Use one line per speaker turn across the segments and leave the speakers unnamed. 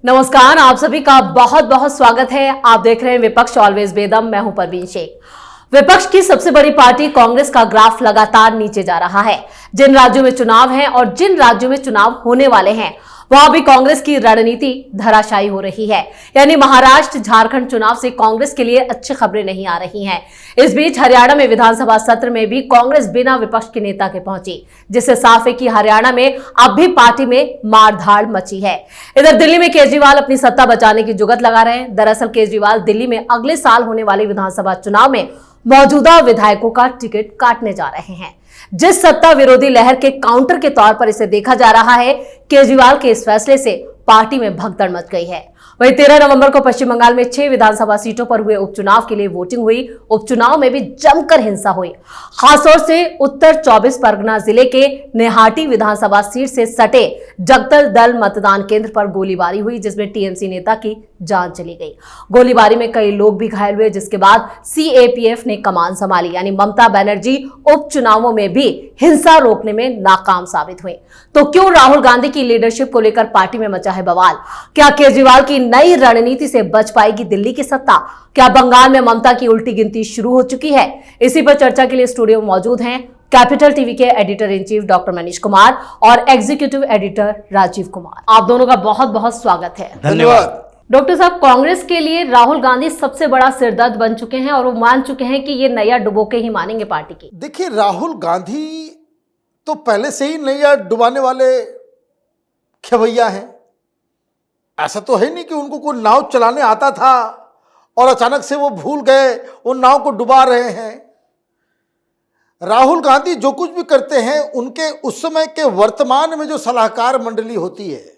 नमस्कार, आप सभी का बहुत बहुत स्वागत है। आप देख रहे हैं विपक्ष ऑलवेज बेदम। मैं हूं परवीन शेख। विपक्ष की सबसे बड़ी पार्टी कांग्रेस का ग्राफ लगातार नीचे जा रहा है। जिन राज्यों में चुनाव है और जिन राज्यों में चुनाव होने वाले हैं वहां भी कांग्रेस की रणनीति धराशायी हो रही है। यानी महाराष्ट्र झारखंड चुनाव से कांग्रेस के लिए अच्छी खबरें नहीं आ रही हैं। इस बीच हरियाणा में विधानसभा सत्र में भी कांग्रेस बिना विपक्ष के नेता के पहुंची, जिससे साफ है कि हरियाणा में अब भी पार्टी में मारधाड़ मची है। इधर दिल्ली में केजरीवाल अपनी सत्ता बचाने की जुगत लगा रहे हैं। दरअसल केजरीवाल दिल्ली में अगले साल होने वाले विधानसभा चुनाव में मौजूदा विधायकों का टिकट काटने जा रहे हैं। जिस सत्ता विरोधी लहर के काउंटर के तौर पर इसे देखा जा रहा है, केजरीवाल के इस फैसले से पार्टी में भगदड़ मच गई है। वहीं 13 नवंबर को पश्चिम बंगाल में 6 विधानसभा सीटों पर हुए उपचुनाव के लिए वोटिंग हुई। उपचुनाव में भी जमकर हिंसा हुई। खासतौर से उत्तर 24 परगना जिले के नेहाटी विधानसभा सीट से सटे जगदल दल मतदान केंद्र पर गोलीबारी हुई, जिसमें टीएमसी नेता की जान चली गई। गोलीबारी में कई लोग भी घायल हुए, जिसके बाद सीएपीएफ ने कमान संभाली। यानी ममता बनर्जी उपचुनावों में भी हिंसा रोकने में नाकाम साबित हुई। तो क्यों राहुल गांधी की लीडरशिप को लेकर पार्टी में मचा है बवाल? क्या केजरीवाल की नई रणनीति से बच पाएगी दिल्ली की सत्ता? क्या बंगाल में ममता की उल्टी गिनती शुरू हो चुकी है? इसी पर चर्चा के लिए स्टूडियो में मौजूद हैं कैपिटल टीवी के editor in chief doctor Manish Kumar और एग्जीक्यूटिव एडिटर राजीव कुमार। आप दोनों का बहुत बहुत स्वागत है।
धन्यवाद।
डॉक्टर साहब, कांग्रेस के लिए राहुल गांधी सबसे बड़ा सिरदर्द बन चुके हैं और वो मान चुके हैं कि ये नैया डुबो के ही मानेंगे पार्टी की।
देखिए, राहुल गांधी तो पहले से ही नैया डुबाने वाले खेवैया हैं। ऐसा तो है नहीं कि उनको कोई नाव चलाने आता था और अचानक से वो भूल गए, वो नाव को डुबा रहे हैं। राहुल गांधी जो कुछ भी करते हैं, उनके उस समय के वर्तमान में जो सलाहकार मंडली होती है,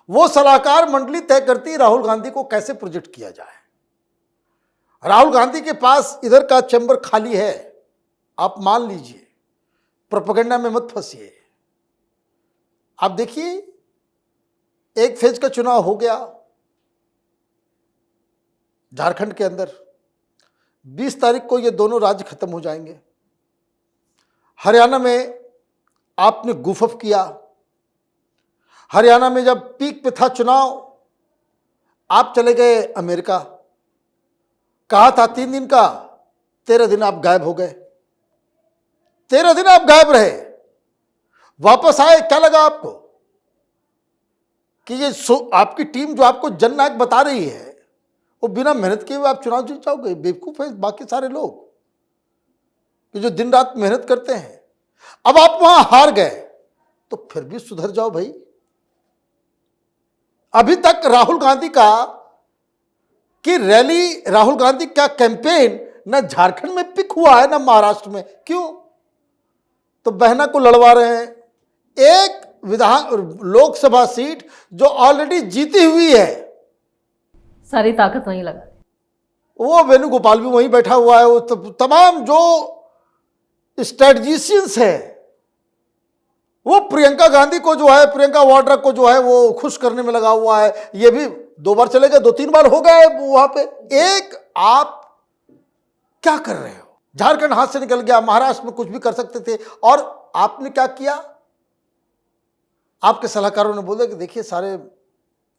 वो सलाहकार मंडली तय करती है राहुल गांधी को कैसे प्रोजेक्ट किया जाए। राहुल गांधी के पास इधर का चैम्बर खाली है, आप मान लीजिए, प्रोपेगेंडा में मत फंसिए। आप देखिए, एक फेज का चुनाव हो गया झारखंड के अंदर। 20 तारीख को ये दोनों राज्य खत्म हो जाएंगे। हरियाणा में आपने गुफअप किया। हरियाणा में जब पीक पे था चुनाव, आप चले गए अमेरिका। कहा था 3 दिन का, 13 दिन आप गायब हो गए। 13 दिन आप गायब रहे, वापस आए। क्या लगा आपको कि ये आपकी टीम जो आपको जननायक बता रही है, वो बिना मेहनत किए हुए आप चुनाव जीत जाओगे? बेवकूफ है बाकी सारे लोग कि जो दिन रात मेहनत करते हैं। अब आप वहां हार गए तो फिर भी सुधर जाओ भाई। अभी तक राहुल गांधी का कि रैली, राहुल गांधी का कैंपेन न झारखंड में पिक हुआ है, न महाराष्ट्र में। क्यों? तो बहना को लड़वा रहे हैं। एक लोकसभा सीट जो ऑलरेडी जीती हुई है,
सारी ताकत वहीं लगा।
वो वेणुगोपाल भी वहीं बैठा हुआ है। वो तमाम जो स्ट्रेटजिशियंस है, वो प्रियंका गांधी को जो है, प्रियंका वाड्रा को जो है, वो खुश करने में लगा हुआ है। ये भी 2 बार चले गए, 2-3 बार हो गए वहां पे। एक आप क्या कर रहे हो? झारखंड हाथ से निकल गया, महाराष्ट्र में कुछ भी कर सकते थे, और आपने क्या किया? आपके सलाहकारों ने बोला कि देखिए, सारे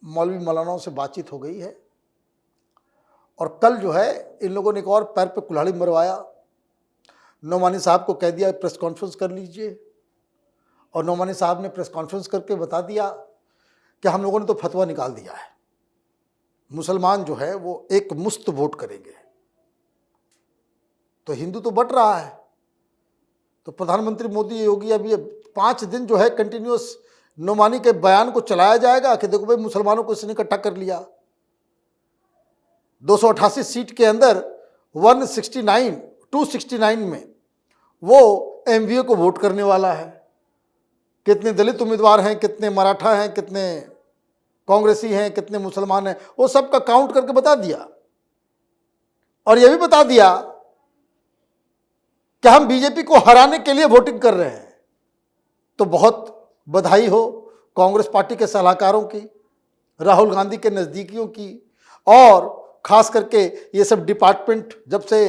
मौलवी मौलानाओं से बातचीत हो गई है, और कल जो है इन लोगों ने एक और पैर पे कुल्हाड़ी मरवाया। नौमानी साहब को कह दिया प्रेस कॉन्फ्रेंस कर लीजिए, और नौमानी साहब ने प्रेस कॉन्फ्रेंस करके बता दिया कि हम लोगों ने तो फतवा निकाल दिया है, मुसलमान जो है वो एक मुश्त वोट करेंगे। तो हिंदू तो बट रहा है। तो प्रधानमंत्री मोदी योगी अभी 5 दिन जो है कंटिन्यूअस नौमानी के बयान को चलाया जाएगा कि देखो भाई, मुसलमानों को इसने इकट्ठा कर लिया। 288 सीट के अंदर 269 में वो एमवीए को वोट करने वाला है। कितने दलित उम्मीदवार हैं, कितने मराठा हैं, कितने कांग्रेसी हैं, कितने मुसलमान हैं, वो सब का काउंट करके बता दिया। और यह भी बता दिया कि हम बीजेपी को हराने के लिए वोटिंग कर रहे हैं। तो बहुत बधाई हो कांग्रेस पार्टी के सलाहकारों की, राहुल गांधी के नज़दीकियों की, और खास करके ये सब डिपार्टमेंट जब से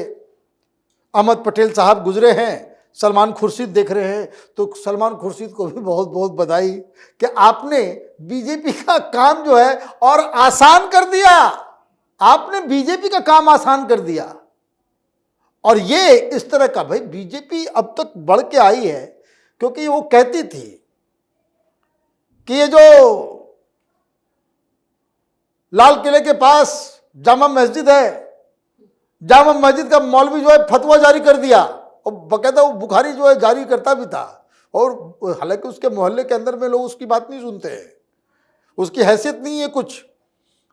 अहमद पटेल साहब गुजरे हैं, सलमान खुर्शीद देख रहे हैं तो सलमान खुर्शीद को भी बहुत बहुत बधाई कि आपने बीजेपी का काम जो है और आसान कर दिया। आपने बीजेपी का काम आसान कर दिया। और ये इस तरह का, भाई बीजेपी अब तक बढ़ के आई है क्योंकि वो कहती थी कि ये जो लाल किले के पास जामा मस्जिद है, जामा मस्जिद का मौलवी जो है फतवा जारी कर दिया और बकायदा वो बुखारी जो है जारी करता भी था। और हालांकि उसके मोहल्ले के अंदर में लोग उसकी बात नहीं सुनते हैं, उसकी हैसियत नहीं है कुछ,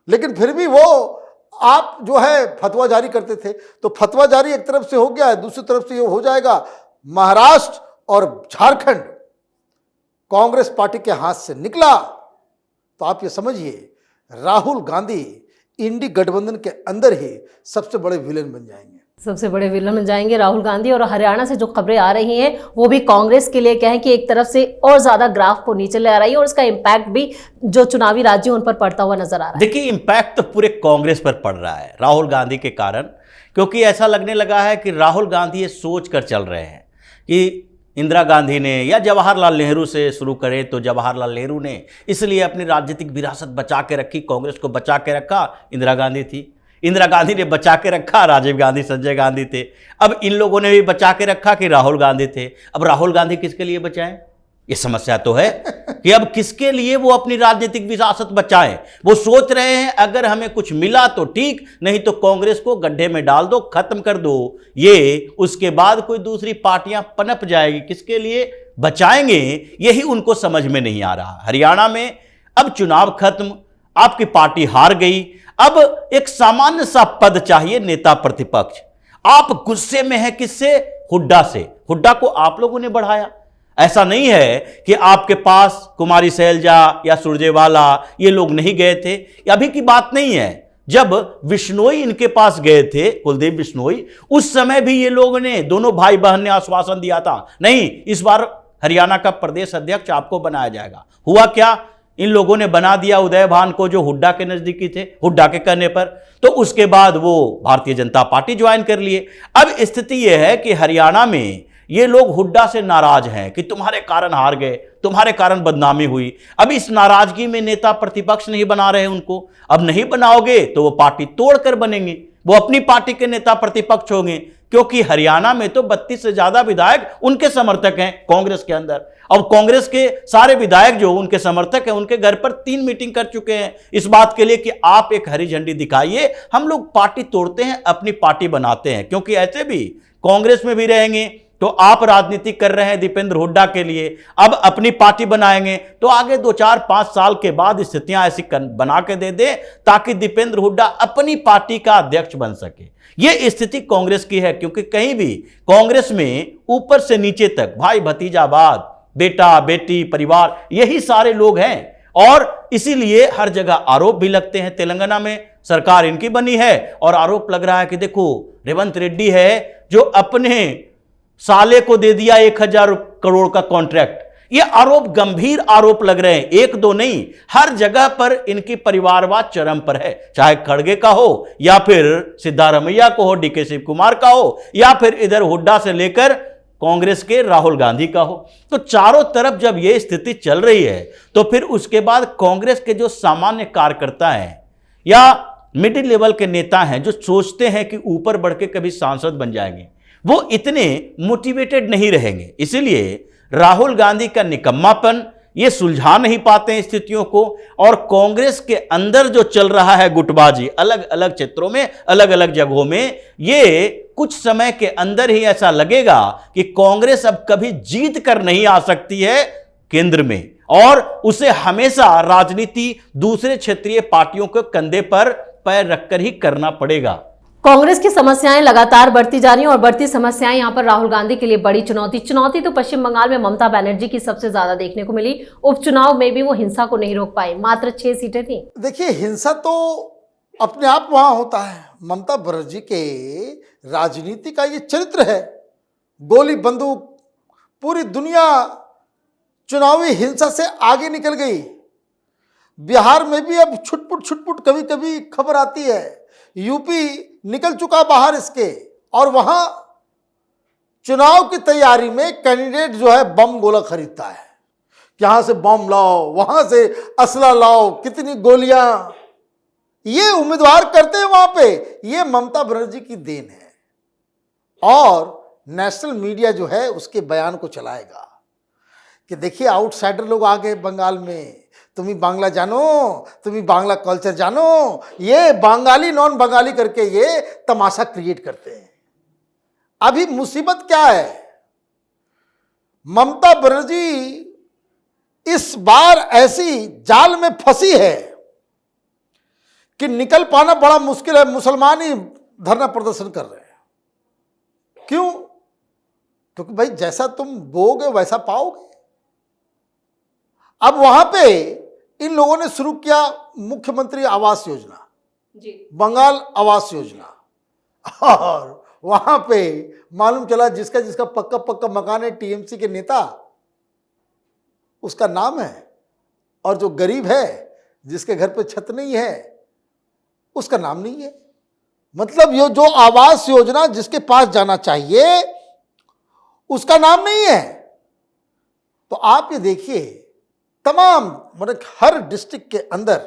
लेकिन फिर भी वो आप जो है फतवा जारी करते थे। तो फतवा जारी एक तरफ से हो गया है, दूसरी तरफ से ये हो जाएगा महाराष्ट्र और झारखंड कांग्रेस पार्टी के हाथ से निकला तो आप ये समझिए राहुल गांधी इंडी गठबंधन के अंदर ही सबसे बड़े विलेन बन जाएंगे।
सबसे बड़े विलन बन जाएंगे राहुल गांधी। और हरियाणा से जो खबरें आ रही हैं वो भी कांग्रेस के लिए क्या है कि एक तरफ से और ज्यादा ग्राफ को नीचे ले आ रही है और इसका इम्पैक्ट भी जो चुनावी राज्य उन पर पड़ता हुआ नजर आ रहा है।
देखिए, इम्पैक्ट तो पूरे कांग्रेस पर पड़ रहा है राहुल गांधी के कारण, क्योंकि ऐसा लगने लगा है कि राहुल गांधी ये सोच कर चल रहे हैं कि इंदिरा गांधी ने या जवाहरलाल नेहरू से शुरू करें तो जवाहरलाल नेहरू ने इसलिए अपनी राजनीतिक विरासत बचा के रखी, कांग्रेस को बचा के रखा, इंदिरा गांधी थी। इंदिरा गांधी ने बचा के रखा, राजीव गांधी, संजय गांधी थे। अब इन लोगों ने भी बचा के रखा कि राहुल गांधी थे। अब राहुल गांधी किसके लिए बचाएं? ये समस्या तो है कि अब किसके लिए वो अपनी राजनीतिक विरासत बचाएं। वो सोच रहे हैं अगर हमें कुछ मिला तो ठीक, नहीं तो कांग्रेस को गड्ढे में डाल दो, खत्म कर दो। ये उसके बाद कोई दूसरी पार्टियां पनप जाएगी, किसके लिए बचाएंगे यही उनको समझ में नहीं आ रहा। हरियाणा में अब चुनाव खत्म, आपकी पार्टी हार गई, अब एक सामान्य सा पद चाहिए नेता प्रतिपक्ष। आप गुस्से में हैं किससे? हुड्डा से। हुड्डा को आप लोगों ने बढ़ाया। ऐसा नहीं है कि आपके पास कुमारी सैलजा या सुरजेवाला ये लोग नहीं गए थे, अभी की बात नहीं है। जब बिश्नोई इनके पास गए थे, कुलदीप बिश्नोई, उस समय भी ये लोगों ने, दोनों भाई बहन ने आश्वासन दिया था नहीं इस बार हरियाणा का प्रदेश अध्यक्ष आपको बनाया जाएगा। हुआ क्या? इन लोगों ने बना दिया उदय भान को, जो हुड्डा के नजदीकी थे, हुड्डा के कहने पर। तो उसके बाद वो भारतीय जनता पार्टी ज्वाइन कर लिए। अब स्थिति यह है कि हरियाणा में ये लोग हुड्डा से नाराज हैं कि तुम्हारे कारण हार गए, तुम्हारे कारण बदनामी हुई। अब इस नाराजगी में नेता प्रतिपक्ष नहीं बना रहे उनको। अब नहीं बनाओगे तो वो पार्टी तोड़कर बनेंगे, वो अपनी पार्टी के नेता प्रतिपक्ष होंगे, क्योंकि हरियाणा में तो 32 से ज्यादा विधायक उनके समर्थक हैं कांग्रेस के अंदर। अब कांग्रेस के सारे विधायक जो उनके समर्थक हैं उनके घर पर 3 मीटिंग कर चुके हैं इस बात के लिए कि आप एक हरी झंडी दिखाइए, हम लोग पार्टी तोड़ते हैं, अपनी पार्टी बनाते हैं। क्योंकि ऐसे भी कांग्रेस में भी रहेंगे तो आप राजनीति कर रहे हैं दीपेंद्र हुड्डा के लिए, अब अपनी पार्टी बनाएंगे तो आगे 2, 4, 5 साल के बाद स्थितियां ऐसी बना के दे दे ताकि दीपेंद्र हुड्डा अपनी पार्टी का अध्यक्ष बन सके। यह स्थिति कांग्रेस की है, क्योंकि कहीं भी कांग्रेस में ऊपर से नीचे तक भाई भतीजावाद, बेटा बेटी परिवार, यही सारे लोग हैं। और इसीलिए हर जगह आरोप भी लगते हैं। तेलंगाना में सरकार इनकी बनी है और आरोप लग रहा है कि देखो रेवंत रेड्डी है जो अपने साले को दे दिया 1000 करोड़ का कॉन्ट्रैक्ट। ये आरोप गंभीर आरोप लग रहे हैं, एक दो नहीं, हर जगह पर इनकी परिवारवाद चरम पर है। चाहे खड़गे का हो या फिर सिद्धारमैया को हो, डीके शिव कुमार का हो, या फिर इधर हुड्डा से लेकर कांग्रेस के राहुल गांधी का हो। तो चारों तरफ जब यह स्थिति चल रही है तो फिर उसके बाद कांग्रेस के जो सामान्य कार्यकर्ता हैं या मिडिल लेवल के नेता हैं जो सोचते हैं कि ऊपर बढ़ के कभी सांसद बन जाएंगे, वो इतने मोटिवेटेड नहीं रहेंगे। इसीलिए राहुल गांधी का निकम्मापन ये सुलझा नहीं पाते हैं स्थितियों को। और कांग्रेस के अंदर जो चल रहा है गुटबाजी अलग अलग क्षेत्रों में, अलग अलग जगहों में, ये कुछ समय के अंदर ही ऐसा लगेगा कि कांग्रेस अब कभी जीत कर नहीं आ सकती है केंद्र में, और उसे हमेशा राजनीति दूसरे क्षेत्रीय पार्टियों के कंधे पर पैर रखकर ही करना पड़ेगा।
कांग्रेस की समस्याएं लगातार बढ़ती जा रही हैं और बढ़ती समस्याएं यहां पर राहुल गांधी के लिए बड़ी चुनौती तो पश्चिम बंगाल में ममता बनर्जी की सबसे ज्यादा देखने को मिली। उपचुनाव में भी वो हिंसा को नहीं रोक पाए, मात्र 6 सीटें थी।
देखिए, हिंसा तो अपने आप वहां होता है। ममता बनर्जी के राजनीति का ये चरित्र है, गोली बंदूक। पूरी दुनिया चुनावी हिंसा से आगे निकल गई। बिहार में भी अब छुटपुट कभी कभी खबर आती है। यूपी निकल चुका बाहर इसके, और वहां चुनाव की तैयारी में कैंडिडेट जो है बम गोला खरीदता है, यहां से बम लाओ, वहां से असला लाओ, कितनी गोलियां, ये उम्मीदवार करते हैं वहां पे। ये ममता बनर्जी की देन है और नेशनल मीडिया जो है उसके बयान को चलाएगा कि देखिए आउटसाइडर लोग आ गए बंगाल में, तुम ही बांग्ला जानो, तुम ही बांग्ला कल्चर जानो, ये बंगाली नॉन बंगाली करके ये तमाशा क्रिएट करते हैं। अभी मुसीबत क्या है, ममता बनर्जी इस बार ऐसी जाल में फंसी है कि निकल पाना बड़ा मुश्किल है। मुसलमान ही धरना प्रदर्शन कर रहे हैं। क्यों? क्योंकि भाई जैसा तुम बोगे वैसा पाओगे। अब वहां पे इन लोगों ने शुरू किया मुख्यमंत्री आवास योजना जी, बंगाल आवास योजना, और वहां पे मालूम चला जिसका जिसका पक्का पक्का मकान है टीएमसी के नेता उसका नाम है, और जो गरीब है जिसके घर पे छत नहीं है उसका नाम नहीं है। मतलब ये जो आवास योजना जिसके पास जाना चाहिए उसका नाम नहीं है। तो आप ये देखिए तमाम मतलब हर डिस्ट्रिक्ट के अंदर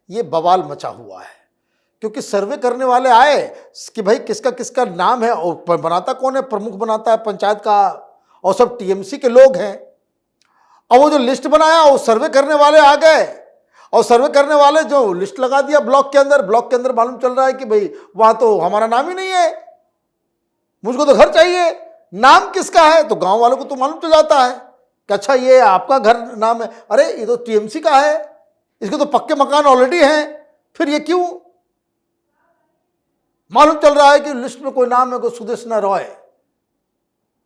ये बवाल मचा हुआ है, क्योंकि सर्वे करने वाले आए कि भाई किसका किसका नाम है, और बनाता कौन है, प्रमुख बनाता है पंचायत का, और सब टीएमसी के लोग हैं। और वो जो लिस्ट बनाया वो सर्वे करने वाले आ गए, और सर्वे करने वाले जो लिस्ट लगा दिया ब्लॉक के अंदर मालूम चल रहा है कि भाई वहां तो हमारा नाम ही नहीं है, मुझको तो घर चाहिए। नाम किसका है तो गांव वालों को तो मालूम चल जाता है कि अच्छा ये आपका घर नाम है, अरे ये तो टीएमसी का है, इसके तो पक्के मकान ऑलरेडी हैं, फिर ये क्यों? मालूम चल रहा है कि लिस्ट में कोई नाम है, कोई सुदेशना रॉय।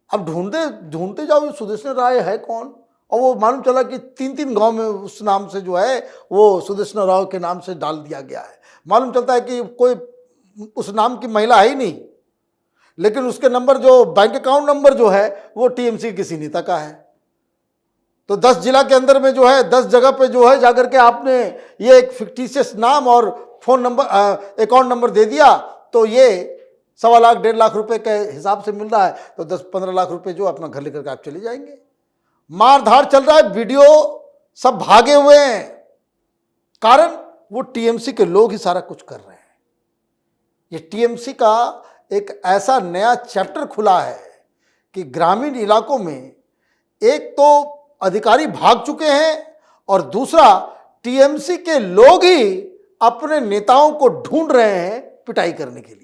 अब ढूंढते जाओ ये सुदेशना रॉय है कौन, और वो मालूम चला कि 3 गांव में उस नाम से जो है वो सुदेशना राव के नाम से डाल दिया गया है। मालूम चलता है कि कोई उस नाम की महिला है ही नहीं, लेकिन उसके नंबर जो बैंक अकाउंट नंबर जो है वो टीएमसी किसी नेता का है। तो 10 जिला के अंदर में जो है 10 जगह पे जो है जाकर के आपने ये एक फिक्टिशियस नाम और फोन नंबर अकाउंट नंबर दे दिया, तो ये 1.25 लाख 1.5 लाख रुपए के हिसाब से मिल रहा है, तो 10-15 लाख रुपए जो अपना घर लेकर के आप चले जाएंगे। मारधाड़ चल रहा है, वीडियो सब भागे हुए हैं, कारण वो टीएमसी के लोग ही सारा कुछ कर रहे हैं। ये टीएमसी का एक ऐसा नया चैप्टर खुला है कि ग्रामीण इलाकों में एक तो अधिकारी भाग चुके हैं और दूसरा टीएमसी के लोग ही अपने नेताओं को ढूंढ रहे हैं पिटाई करने के लिए।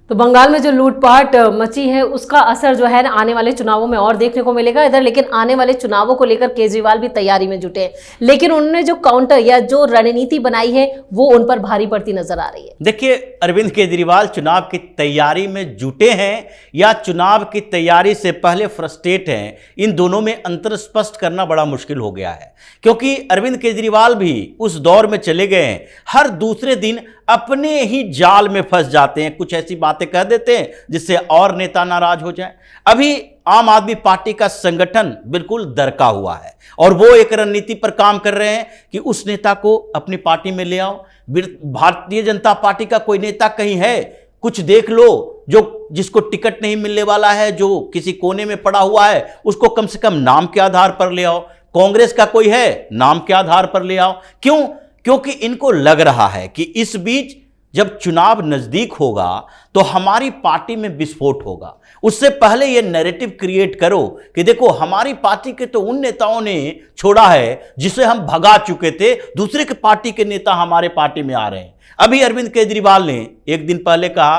तो बंगाल में जो लूटपाट मची है उसका असर जो है ना आने वाले चुनावों में और देखने को मिलेगा इधर। लेकिन आने वाले चुनावों को लेकर केजरीवाल भी तैयारी में जुटे हैं, लेकिन उन्होंने जो काउंटर या जो रणनीति बनाई है वो उन पर भारी पड़ती नजर आ रही है।
देखिए, अरविंद केजरीवाल चुनाव की तैयारी में जुटे हैं या चुनाव की तैयारी से पहले फ्रस्ट्रेट हैं, इन दोनों में अंतर स्पष्ट करना बड़ा मुश्किल हो गया है, क्योंकि अरविंद केजरीवाल भी उस दौर में चले गए हैं, हर दूसरे दिन अपने ही जाल में फंस जाते हैं, कुछ ऐसी बातें कह देते हैं जिससे और नेता नाराज हो जाएं। अभी आम आदमी पार्टी का संगठन बिल्कुल दरका हुआ है और वो एक रणनीति पर काम कर रहे हैं कि उस नेता को अपनी पार्टी में ले आओ। भारतीय जनता पार्टी का कोई नेता कहीं है, कुछ देख लो, जो जिसको टिकट नहीं मिलने वाला है, जो किसी कोने में पड़ा हुआ है, उसको कम से कम नाम के आधार पर ले आओ। कांग्रेस का कोई है, नाम के आधार पर ले आओ। क्यों? क्योंकि इनको लग रहा है कि इस बीच जब चुनाव नजदीक होगा तो हमारी पार्टी में विस्फोट होगा। उससे पहले यह नैरेटिव क्रिएट करो कि देखो हमारी पार्टी के तो उन नेताओं ने छोड़ा है जिसे हम भगा चुके थे, दूसरे के पार्टी के नेता हमारे पार्टी में आ रहे हैं। अभी अरविंद केजरीवाल ने एक दिन पहले कहा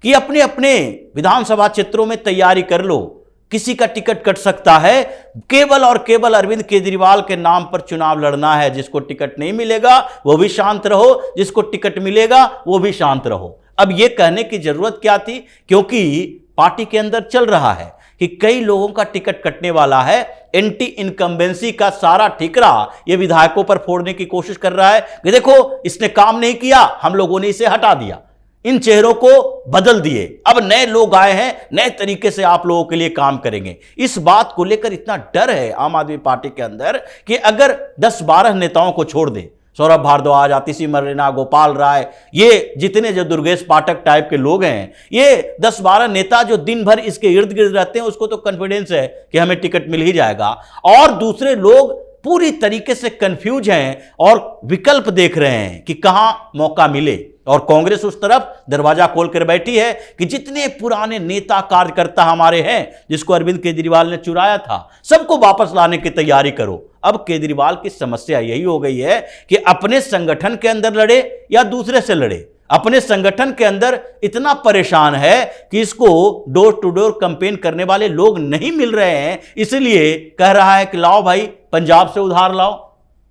कि अपने अपने विधानसभा क्षेत्रों में तैयारी कर लो, किसी का टिकट कट सकता है, केवल और केवल अरविंद केजरीवाल के नाम पर चुनाव लड़ना है। जिसको टिकट नहीं मिलेगा वो भी शांत रहो, जिसको टिकट मिलेगा वो भी शांत रहो। अब यह कहने की जरूरत क्या थी, क्योंकि पार्टी के अंदर चल रहा है कि कई लोगों का टिकट कटने वाला है। एंटी इनकम्बेंसी का सारा ठिकरा ये विधायकों पर फोड़ने की कोशिश कर रहा है कि देखो इसने काम नहीं किया, हम लोगों ने इसे हटा दिया, इन चेहरों को बदल दिए, अब नए लोग आए हैं, नए तरीके से आप लोगों के लिए काम करेंगे। इस बात को लेकर इतना डर है आम आदमी पार्टी के अंदर कि अगर 10-12 नेताओं को छोड़ दे सौरभ भारद्वाज, आतिशी मर्लेना, गोपाल राय, ये जितने जो दुर्गेश पाठक टाइप के लोग हैं, ये 10-12 नेता जो दिन भर इसके इर्द गिर्द रहते हैं, उसको तो कॉन्फिडेंस है कि हमें टिकट मिल ही जाएगा। और दूसरे लोग पूरी तरीके से कंफ्यूज हैं और विकल्प देख रहे हैं कि कहां मौका मिले। और कांग्रेस उस तरफ दरवाजा खोलकर बैठी है कि जितने पुराने नेता कार्यकर्ता हमारे हैं, जिसको अरविंद केजरीवाल ने चुराया था, सबको वापस लाने की तैयारी करो। अब केजरीवाल की समस्या यही हो गई है कि अपने संगठन के अंदर लड़े या दूसरे से लड़े। अपने संगठन के अंदर इतना परेशान है कि इसको डोर टू डोर कैंपेन करने वाले लोग नहीं मिल रहे हैं, इसलिए कह रहा है कि लाओ भाई, पंजाब से उधार लाओ,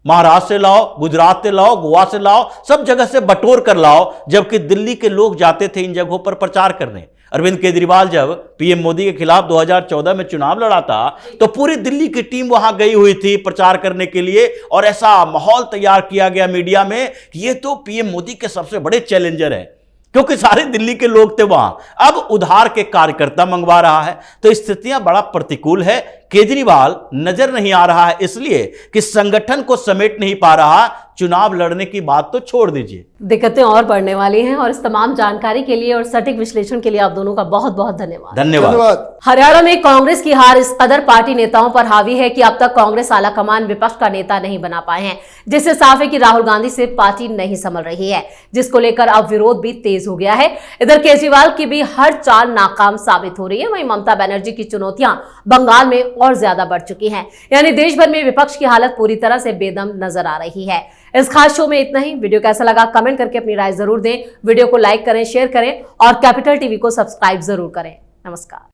महाराष्ट्र से लाओ, गुजरात से लाओ, गोवा से लाओ, सब जगह से बटोर कर लाओ। जबकि दिल्ली के लोग जाते थे इन जगहों पर प्रचार करने। अरविंद केजरीवाल जब पीएम मोदी के खिलाफ 2014 में चुनाव लड़ा था, तो पूरी दिल्ली की टीम वहां गई हुई थी प्रचार करने के लिए, और ऐसा माहौल तैयार किया गया मीडिया में कि ये तो पीएम मोदी के सबसे बड़े चैलेंजर हैं, क्योंकि सारे दिल्ली के लोग थे वहां। अब उधार के कार्यकर्ता मंगवा रहा है, तो स्थितियां बड़ा प्रतिकूल है। केजरीवाल नजर नहीं आ रहा है इसलिए कि संगठन को समेट नहीं पा रहा, चुनाव लड़ने की बात तो छोड़ दीजिए।
दिक्कतें और बढ़ने वाली हैं। और इस तमाम जानकारी के लिए और सटीक विश्लेषण के लिए आप दोनों का बहुत बहुत धन्यवाद।
धन्यवाद।
हरियाणा में कांग्रेस की हार इस कदर पार्टी नेताओं पर हावी है कि अब तक कांग्रेस आलाकमान विपक्ष का नेता नहीं बना पाए हैं, जिससे साफ है कि राहुल गांधी से पार्टी नहीं संभल रही है, जिसको लेकर अब विरोध भी तेज हो गया है। इधर केजरीवाल की भी हर चाल नाकाम साबित हो रही है। वहीं ममता बनर्जी की चुनौतियां बंगाल में और ज्यादा बढ़ चुकी हैं, यानी देश भर में विपक्ष की हालत पूरी तरह से बेदम नजर आ रही है। इस खास शो में इतना ही। वीडियो कैसा लगा कमेंट करके अपनी राय जरूर दें। वीडियो को लाइक करें, शेयर करें और कैपिटल टीवी को सब्सक्राइब जरूर करें। नमस्कार।